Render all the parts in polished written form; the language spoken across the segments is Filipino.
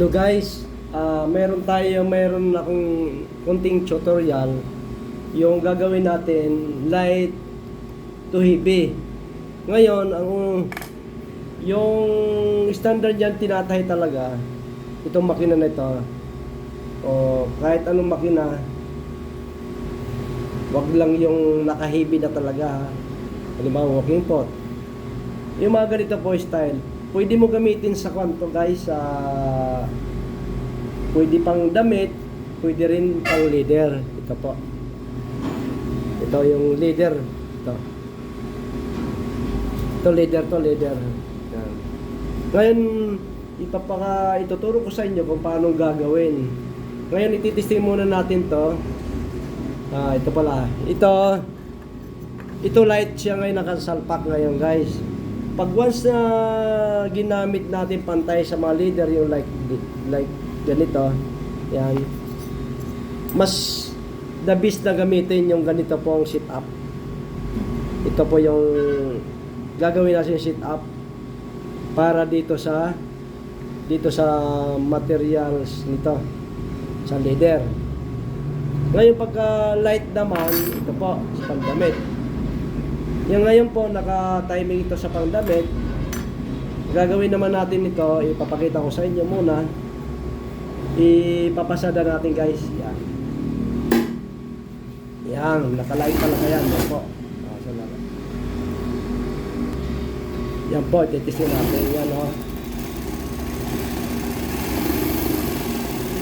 Hello guys, meron akong konting tutorial yung gagawin natin light to heavy. Ngayon, yung standard yan tinatay talaga itong makina na ito o kahit anong makina, wag lang yung naka-heavy na talaga. Halimbawa, walking pot. Yung mga ganito po style, pwede mo gamitin sa kwanto guys, pwede pang damit, pwede rin pang leader. Ito po, ito yung leader. Ito leader. Yan. Ngayon ituturo ko sa inyo kung paano gagawin. Ngayon ititesting muna natin to. Ito pala, ito light siya ngayon, nakasalpak ngayon guys. Pag once na ginamit natin pantay sa mga leader, yung like ganito, yan, mas the best na gamitin yung ganito pong sit up. Ito po yung gagawin natin sit up para dito sa materials nito sa leader. Ngayon pagka light naman, ito po sa pandamit. Yung ngayon po naka-timing ito sa pandamit. Gagawin naman natin ito, ipapakita ko sa inyo muna. Ipapasada natin guys. Yan, naka-light talaga yan. Yan po. Yan po, titisin natin. Yan o.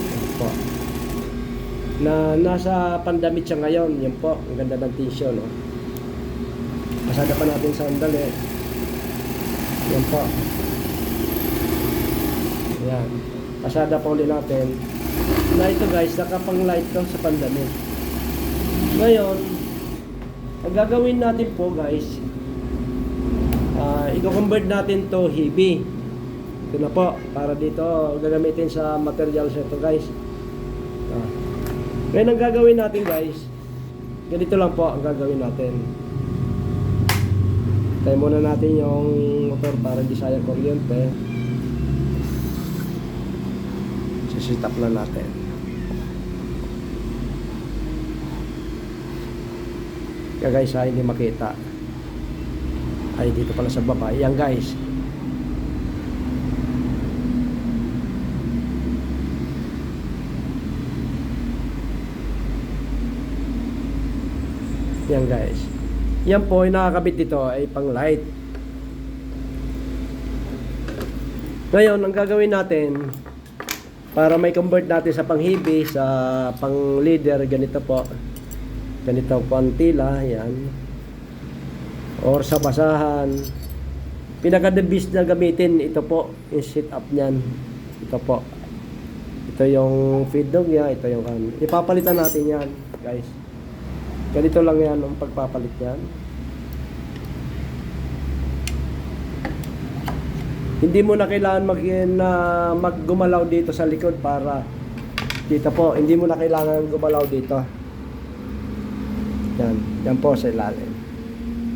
Yan po. Nasa pandamit siya ngayon. Yan po, ang ganda ng tension o. Pasada pa natin sa sandali. Yan po. Yan. Pasada pa ulit natin. Na ito guys, nakapang light to sa pandamit. Ngayon, ang gagawin natin po guys, i-convert natin to heavy. Ito na po, para dito gagamitin sa materials ito guys. Ngayon ang gagawin natin guys, ganito lang po ang gagawin natin. Tayo muna natin yung motor para hindi sayang kuryente. Sit up na natin. Kaya guys, hindi makita. Ay, dito pala sa baba. Yan guys. Yan guys. Yan po, yung nakakabit dito ay pang light. Ngayon, ang gagawin natin para may convert natin sa pang heavy, sa pang leader, ganito po. Ganito po ang tila, yan. Or sa basahan. Pinaka-the best na gamitin, ito po, yung sit up niyan. Ito po. Ito yung feed dog niya, ito yung ipapalitan natin yan, guys. Ganito lang yan ang pagpapalit yan. Hindi mo na kailangan maggumalaw dito sa likod para dito po. Hindi mo na kailangan gumalaw dito. Yan. Yan po sa ilalim.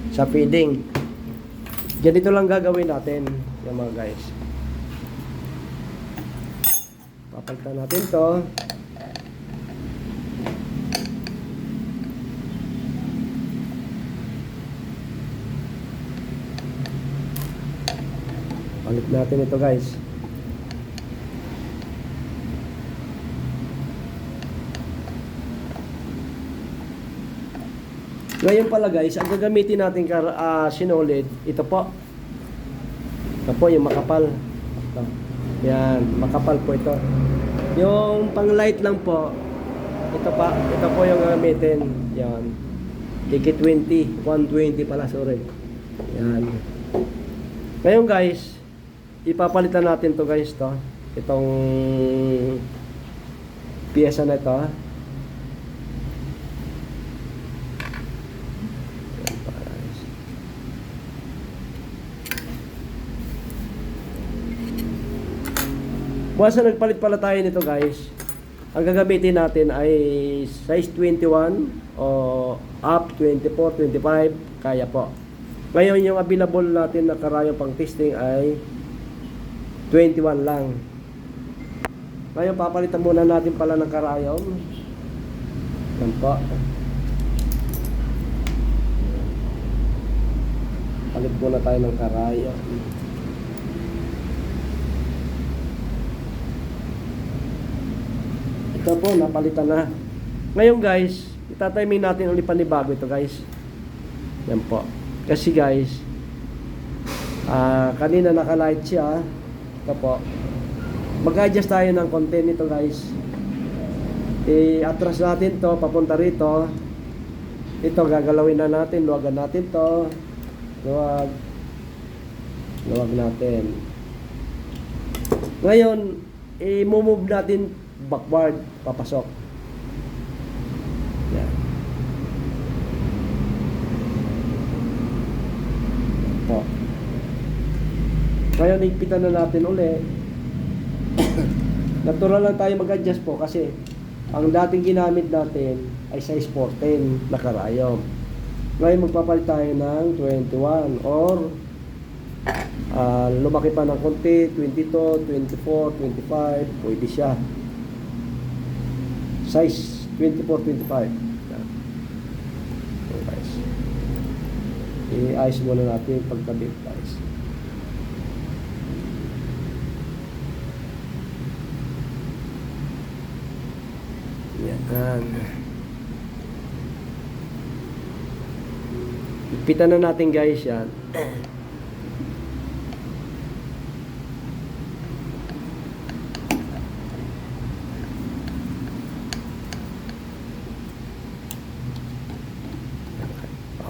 Sa feeding. Ganito lang gagawin natin. Yan mga guys. Papalitan natin to. Palit natin ito guys. Ngayon pala guys, ang gagamitin natin sinolid, ito po. Ito po yung makapal. Ito. Yan, makapal po ito. Yung pang light lang po, ito po yung gagamitin. Yan. Ticket 20, 120 pala, sorry. Yan. Ngayon guys, ipapalitan natin to guys, to itong piyesa na ito. Once na nagpalit pala tayo nito guys, ang gagamitin natin ay size 21 o up 24, 25, kaya po. Ngayon yung available natin na karayong pang testing ay 21 lang. Ngayon, papalitan muna natin pala ng karayom. Yan po. Palit muna tayo ng karayom. Ito po, napalitan na. Ngayon guys, itatimin natin ulit panibago ito guys. Yan po. Kasi guys, kanina nakalight siya. Ito po. Mag-adjust tayo ng content nito guys. I-atras natin to papunta rito. Ito gagalawin na natin, luwagan natin to. Luwag natin. Ngayon, i-move natin backward, papasok. Yan. Ito. Ngayon, higpitan na natin uli. Natural lang tayo mag-adjust po kasi ang dating ginamit natin ay size 14 na karayom. Ngayon magpapalit tayo ng 21 or lumaki pa ng konti, 22, 24, 25, pwede siya. Size 24, 25. Yan. Okay, guys. I-ayos muna natin yung pagkabit guys. Yan. Ipitan na natin guys yan.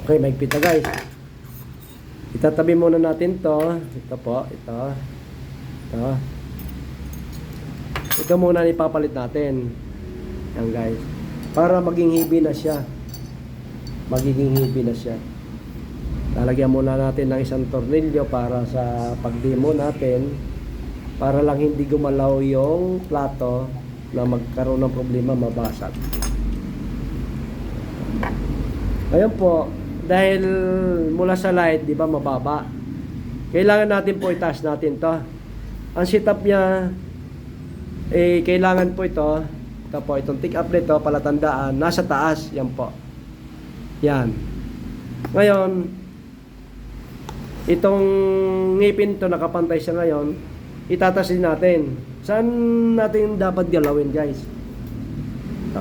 Okay, maigpit na guys. Itatabi muna natin to. Ito po, ito. Ito muna ipapalit natin. Yan guys. Para maging hibi na siya. Magiging hibi na siya. Lalagyan muna natin ng isang tornilyo para sa pag-demo natin. Para lang hindi gumalaw yung plato na magkaroon ng problema, mabasag. Ngayon po, dahil mula sa light, di ba mababa. Kailangan natin po itaas natin to. Ang setup niya, kailangan po ito po, itong tick up nito, palatandaan, nasa taas, yan po. Yan. Ngayon, itong ngipin to nakapantay siya ngayon, itataas din natin. Saan natin dapat galawin guys? Ito.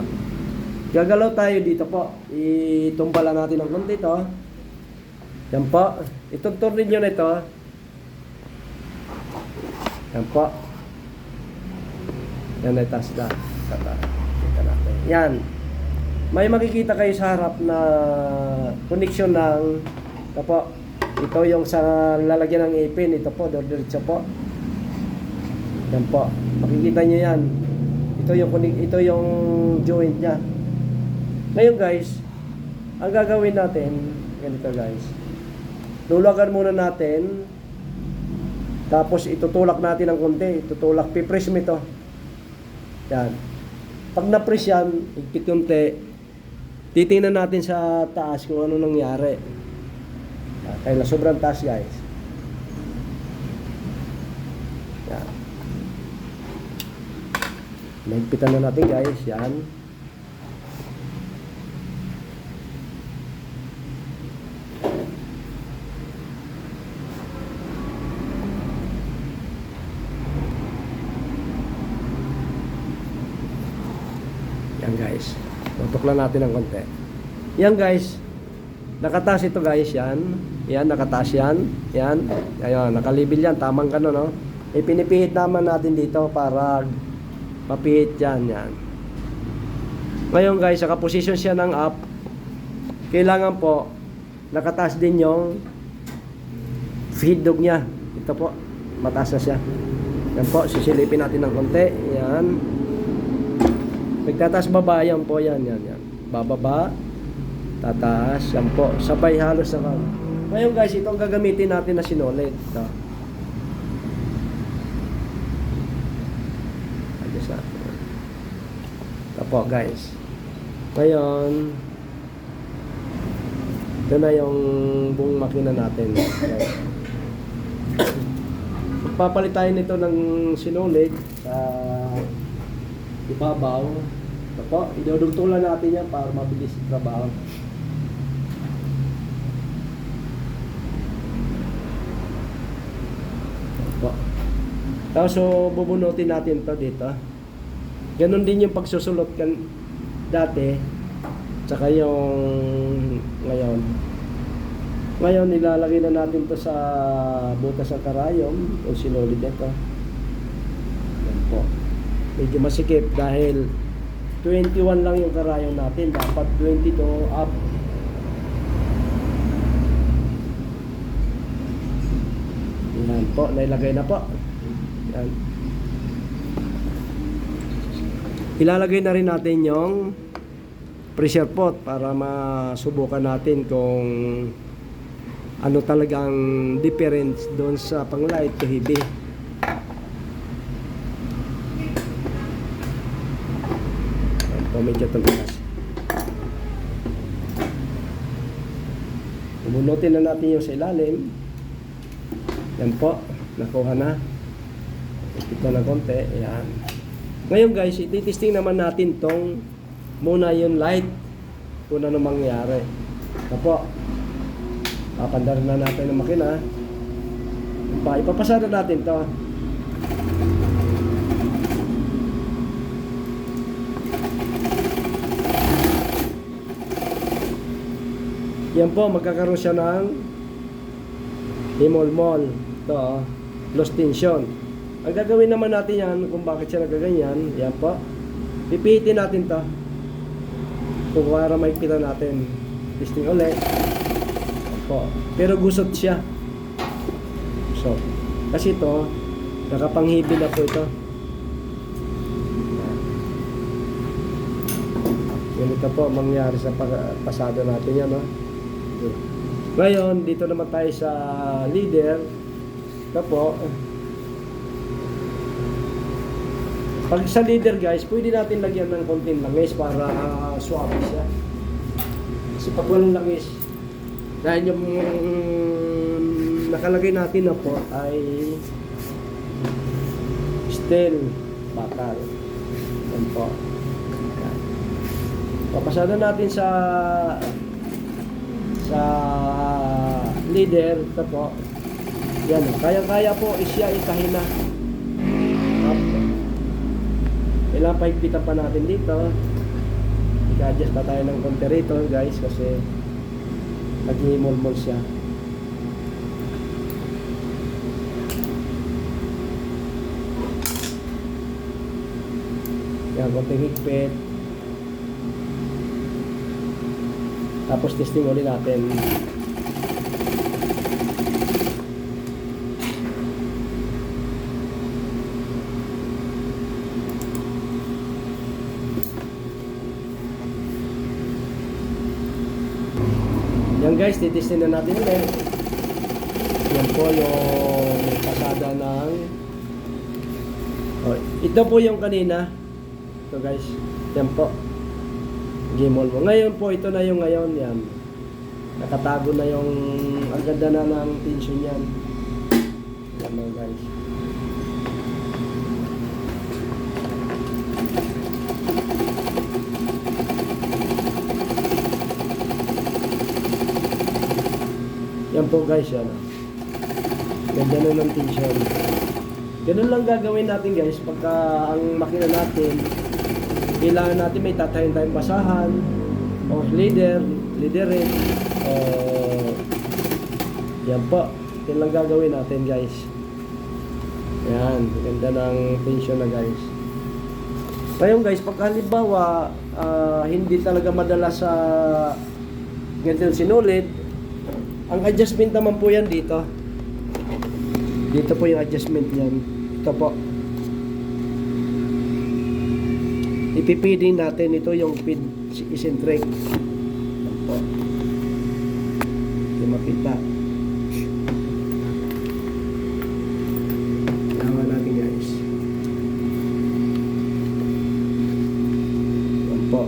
Gagalaw tayo dito po. Itumbala natin ng konti ito. Yan po. Itong tornilyo na ito. Yan po. Yan ay taas na. Yan. May makikita kayo sa harap na connection ng ito po. Ito yung sa lalagyan ng ipin. Ito po, diretso po. Yan po. Makikita nyo yan. Ito yung joint niya. Ngayon guys, ang gagawin natin, ganito guys. Lulagan muna natin. Tapos itutulak natin ng konti. Itutulak. Pipress mo ito. Yan. Pag na-press yan, higpit konti, titingnan natin sa taas kung ano nangyari. Kaya na sobrang taas guys. Yan. Mahigpitan na natin guys. Yan. Yan guys. Tutok lang natin ng konti. Yan guys. Nakataas ito guys. Yan. Yan. Nakataas yan. Yan. Ayun. Nakalibil yan. Tamang gano'n no. Pinipihit naman natin dito para mapihit yan. Yan. Ngayon guys. Nakaposisyon siya ng up. Kailangan po nakataas din yung feed dog niya. Ito po. Mataas na siya. Yan po. Sisilipin natin ng konti. Yan. Nagtataas baba, yan po, yan. Bababa, tataas, yan po. Sabay halos na kan. Ngayon guys, itong gagamitin natin na sinulid. Ito. Adjust natin. Ito po guys. Ngayon, ito na yung buong makina natin. Okay. Magpapalit tayo nito ng sinulid sa ibabaw. Ito po, idudugtungan natin yan para mabilis yung trabaho. Ito po. Tapos so, bubunutin natin to dito. Ganon din yung pagsusulot kan dati. Tsaka yung ngayon. Ngayon, nilalagay na natin to sa butas ng karayom o sinulid ito. Yan po. Medyo masikip dahil 21 lang yung karayom natin. Dapat 22 up. Yan po, nailagay na po. Yan. Ilalagay na rin natin yung pressure pot para masubukan natin kung ano talagang difference doon sa pang light to heavy. Yan po, medyo tumigas. Bunutin na natin yung sa ilalim. Yan po, nakuha na. Ito na konti, yan. Ngayon guys, ititesting naman natin tong muna yung light kung ano mangyari. Ito po, papandarin na natin ang makina. Ipapasada natin to. Yan po, magkakaroon siya ng himol-mol. Ito, loss tension. Ang gagawin naman natin yan, kung bakit siya nagaganyan, yan po. Pipihitin natin to. Kung para maikita natin. Testing ulit. Po. Pero gusot siya. So, kasi ito, nakapanghibi na po ito. Ganito po mangyari sa pasado natin yan, no? Ngayon, dito naman tayo sa leader. Ito po. Pag sa leader guys, pwede natin lagyan ng konting langis para suabe siya. Kasi pag walang langis, dahil yung nakalagay natin na po ay steel bakal. Yan po. Papasada natin sa leader. Ito po. Yan. Kaya-kaya po isya ikahina. Kailangan pahigpitan pa natin dito. I-adjust pa tayo ng konti rito guys kasi nag-himol-mol siya. Yan, konting higpit. Tapos testing ulit natin. Yan guys, titestin na natin ulit. Yan po yung pasada ng ito po yung kanina. Ito guys, yan po gimol mo. Ngayon po, ito na yung ngayon. Yan, nakatago na yung ang ganda na ng tension yan. Yan mo guys. Yan po guys, yan. Ganda na ng tension. Ganun lang gagawin natin guys pagka ang makina natin kailangan natin may tatayin tayong basahan o leaderin o yan po. Yan lang gagawin natin guys. Yan, ganda ng tension na guys. Ngayon guys, pagka halimbawa hindi talaga madala sa ganitong sinulid, ang adjustment naman po yan dito. Dito po yung adjustment yan. Ito po. Ipipiding natin ito yung feed eccentric. Ito po. Hindi makita. Tawa natin guys. Ito po.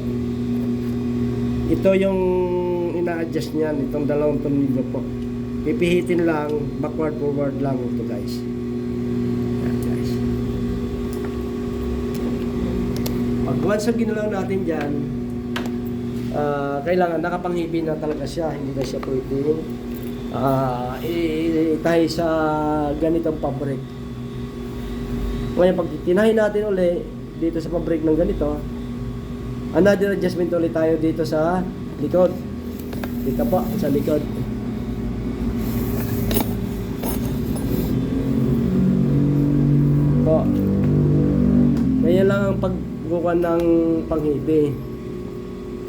Ito yung ina-adjust niyan, itong dalawang tornilyo po. Pipihitin lang, backward forward lang ito guys. Yan guys. Pag once na ginalaw natin dyan, kailangan nakapanghibi na talaga siya, hindi na siya pwedeng itahi sa ganitong pabrik. Ngayon pag tinahin natin uli dito sa pabrik ng ganito, another adjustment ulit tayo dito sa likod. Dito po sa likod. Po. Kaya lang ang pagkukuha ng panghibi.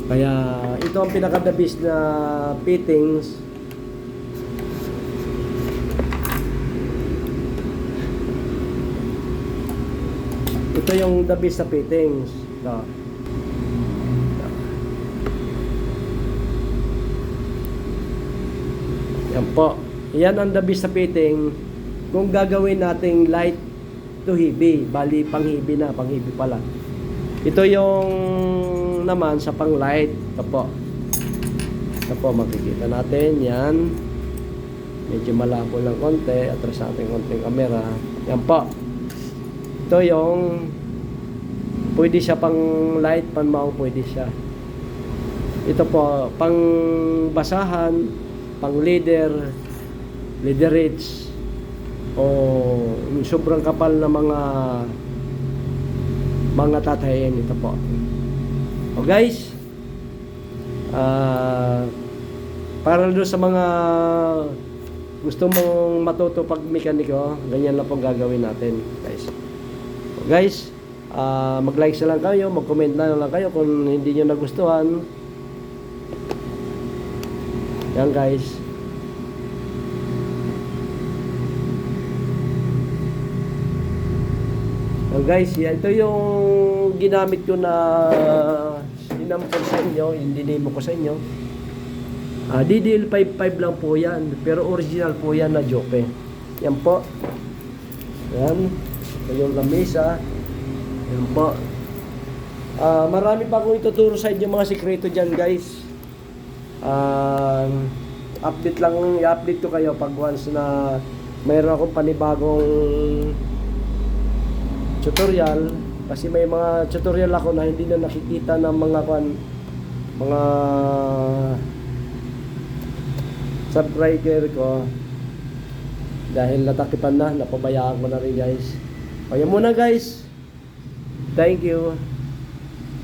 Kaya ito ang pinaka-the-best na fittings. Ito yung the best na fittings. Ito. Yan po. Yan ang the best na fitting. Kung gagawin nating light to heavy, bali panghibi na, panghibi pala. Ito yung naman sa pang light. Ito po. Ito po, makikita natin. Yan. Medyo malabo lang konti. Atras natin konting camera. Yan po. Ito yung pwede siya pang light, pang maong pwede siya. Ito po, pang basahan, pang leader edge, o sobrang kapal na mga tatayin. Ito po. O guys, para doon sa mga gusto mong matuto pag mekaniko, ganyan lang pong gagawin natin, guys. O guys, mag-like na lang kayo, mag-comment na lang kayo kung hindi nyo nagustuhan. Yan guys. Yan guys, yan. Ito yung ginamit ko na sinampol sa inyo, yung dinemo ko sa inyo. DDL55 lang po yan, pero original po yan na Jope. Yan po. Yan. Ito yung lamesa. Yan po. Marami pa akong ituturo sa inyo mga sikreto dyan guys. Update lang, i-update ko kayo pag once na mayroon akong panibagong tutorial. Kasi may mga tutorial ako na hindi na nakikita ng mga subscriber ko dahil natakipan na, napabayaan ko na rin guys. Kaya muna guys. Thank you.